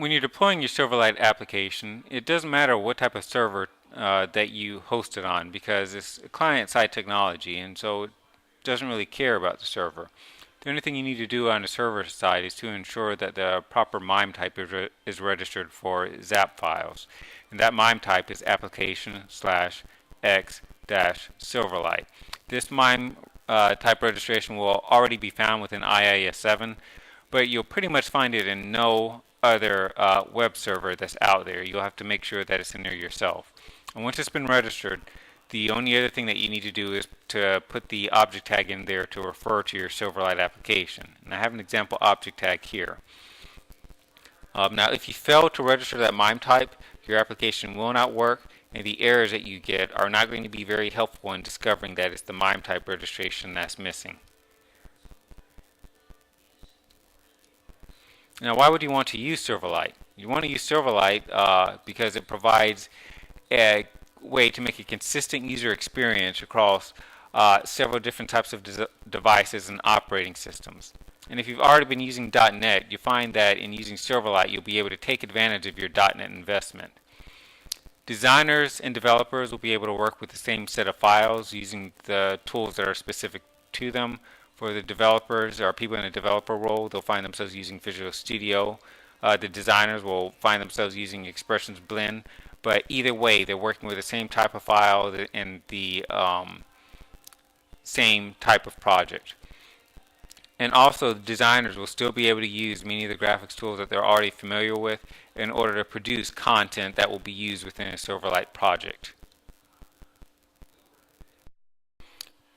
When you're deploying your Silverlight application, it doesn't matter what type of server that you host it on because it's client-side technology, and so it doesn't really care about the server. The only thing you need to do on the server side is to ensure that the proper MIME type is registered for ZAP files. And that MIME type is application slash x dash Silverlight. This MIME type registration will already be found within IIS 7, but you'll pretty much find it in no other web server that's out there. You'll have to make sure that it's in there yourself. And once it's been registered, the only other thing that you need to do is to put the object tag in there to refer to your Silverlight application. And I have an example object tag here. Now, if you fail to register that MIME type, your application will not work, and the errors that you get are not going to be very helpful in discovering that it's the MIME type registration that's missing. Now, why would you want to use Silverlight? You want to use Silverlight because it provides a way to make a consistent user experience across several different types of devices and operating systems. And if you've already been using .NET, you find that in using Silverlight, you'll be able to take advantage of your .NET investment. Designers and developers will be able to work with the same set of files using the tools that are specific to them. For the developers or people in a developer role, they'll find themselves using Visual Studio. The designers will find themselves using Expressions Blend. But either way, they're working with the same type of file and the same type of project. And also, the designers will still be able to use many of the graphics tools that they're already familiar with in order to produce content that will be used within a Silverlight project.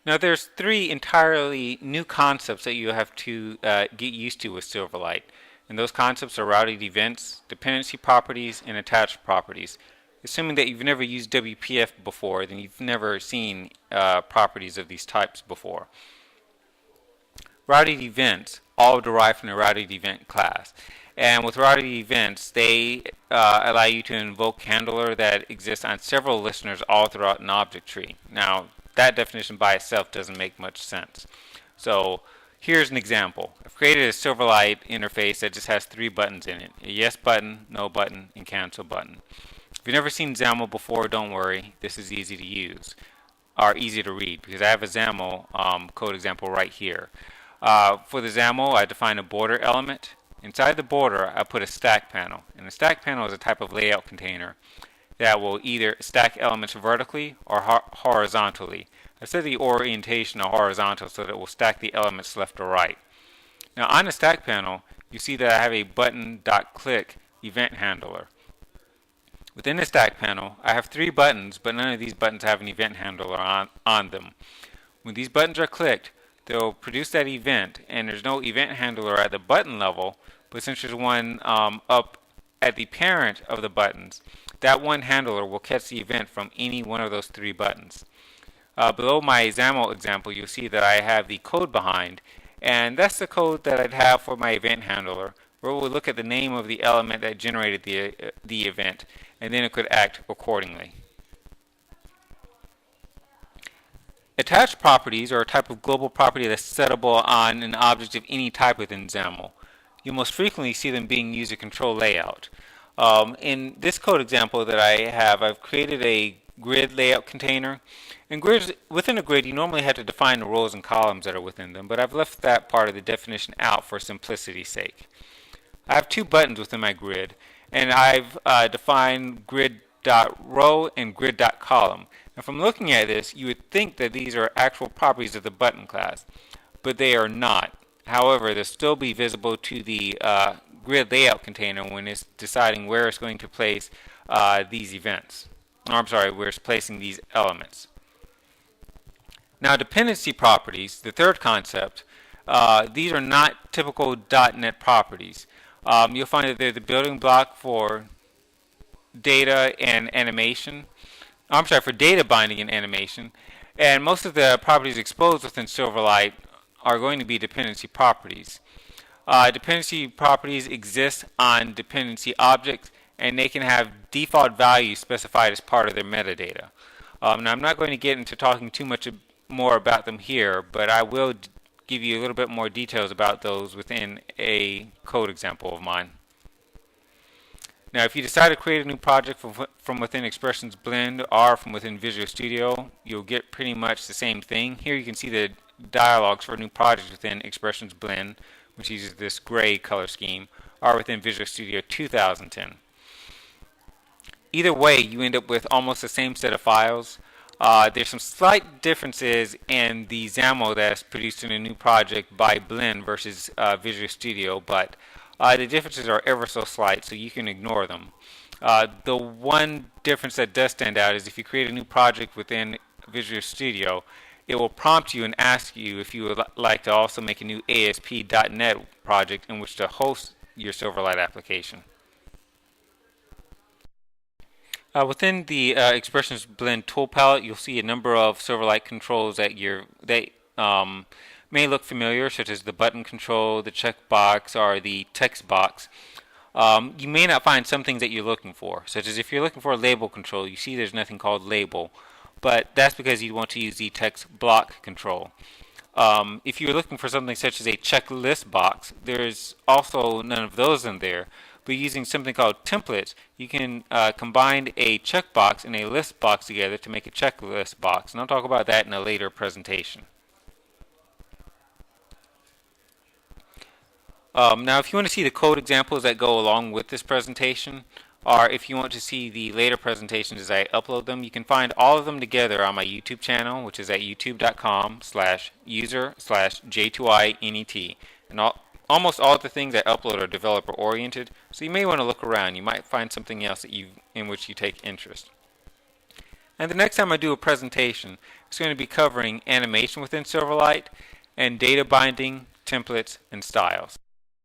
Now, there's three entirely new concepts that you have to get used to with Silverlight. And those concepts are routed events, dependency properties, and attached properties. Assuming that you've never used WPF before, then you've never seen properties of these types before. Routed events all derive from the routed event class. And with routed events, they allow you to invoke handler that exists on several listeners all throughout an object tree. Now, that definition by itself doesn't make much sense. So here's an example. I've created a Silverlight interface that just has 3 buttons in it: a yes button, no button, and cancel button. If you've never seen XAML before, don't worry. This is easy to use, or easy to read, because I have a XAML code example right here. For the XAML, I define a border element. Inside the border, I put a stack panel. And a stack panel is a type of layout container that will either stack elements vertically or horizontally. I set the orientation to horizontal so that it will stack the elements left or right. Now on the stack panel, you see that I have a button.click event handler. Within the stack panel, I have 3 buttons, but none of these buttons have an event handler on them. When these buttons are clicked, they'll produce that event, and there's no event handler at the button level, but since there's one up at the parent of the buttons, that one handler will catch the event from any one of those 3 buttons. Below my XAML example, you'll see that I have the code behind, and that's the code that I'd have for my event handler, where we'll look at the name of the element that generated the event, and then it could act accordingly. Attached properties are a type of global property that's settable on an object of any type within XAML. You'll most frequently see them being used to control layout. In this code example that I have, I've created a grid layout container. And grids, within a grid, you normally have to define the rows and columns that are within them, but I've left that part of the definition out for simplicity's sake. I have 2 buttons within my grid, and I've defined grid.row and grid.column. Now, from looking at this, you would think that these are actual properties of the button class, but they are not. However, they'll still be visible to the grid layout container when it's deciding where it's going to place these events. Or, I'm sorry, where it's placing these elements. Now, dependency properties, the third concept, these are not typical .NET properties. You'll find that they're the building block for data and animation. I'm sorry, for data binding and animation. And most of the properties exposed within Silverlight are going to be dependency properties. Dependency properties exist on dependency objects, and they can have default values specified as part of their metadata. Now, I'm not going to get into talking too much more about them here, but I will give you a little bit more details about those within a code example of mine. Now, if you decide to create a new project from within Expressions Blend or from within Visual Studio, you'll get pretty much the same thing. Here you can see the dialogues for a new project within Expressions Blend, which uses this gray color scheme, or within Visual Studio 2010. Either way, you end up with almost the same set of files. There's some slight differences in the XAML that's produced in a new project by Blend versus Visual Studio, but the differences are ever so slight, so you can ignore them. The one difference that does stand out is if you create a new project within Visual Studio, it will prompt you and ask you if you would like to also make a new ASP.NET project in which to host your Silverlight application. Within the Expressions Blend tool palette, you'll see a number of Silverlight controls that may look familiar, such as the button control, the checkbox, or the text box. You may not find some things that you're looking for, such as if you're looking for a label control, you see there's nothing called label, but that's because you want to use the text block control. If you're looking for something such as a checklist box, there's also none of those in there. But using something called templates, you can combine a checkbox and a list box together to make a checklist box. And I'll talk about that in a later presentation. Now, if you want to see the code examples that go along with this presentation, or if you want to see the later presentations as I upload them, you can find all of them together on my YouTube channel, which is at youtube.com/user/J2INET. And almost all the things I upload are developer oriented, so you may want to look around. You might find something else in which you take interest. And the next time I do a presentation, it's going to be covering animation within Silverlight and data binding, templates, and styles.